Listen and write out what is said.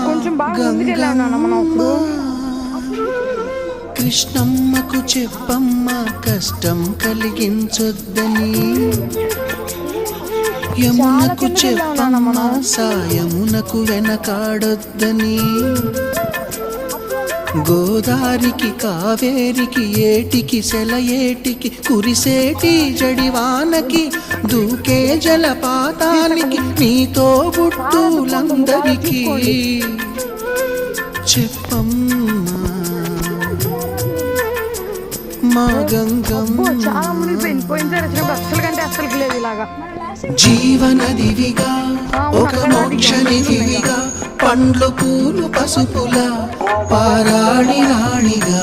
కొంచెం బాగా ముందుకెళ్ళాను మనం అప్పుడు. కృష్ణమ్మకు చెప్పమ్మ కష్టం కలిగించొద్దని, యమునకు చెప్పమ్మ సాయమునకు వెనకాడొద్దని, గోదారికి కావేరికి ఏటికి సెలయేటికి కురిసేటి జడివానకి దూకే జలపాతానికి నీతో బుట్టులందరికీ చెప్పమ్మా మా గంగమ్మ. చాలా మునిగిపోయింది. పోయినసారి వచ్చినప్పుడు అస్సలు కంటే అస్సలు లేదు ఇలాగా. జీవనదివిగా ఒక మోక్షనిధిగా పండ్లు పూలు పసుపుల పారాణి రాణిగా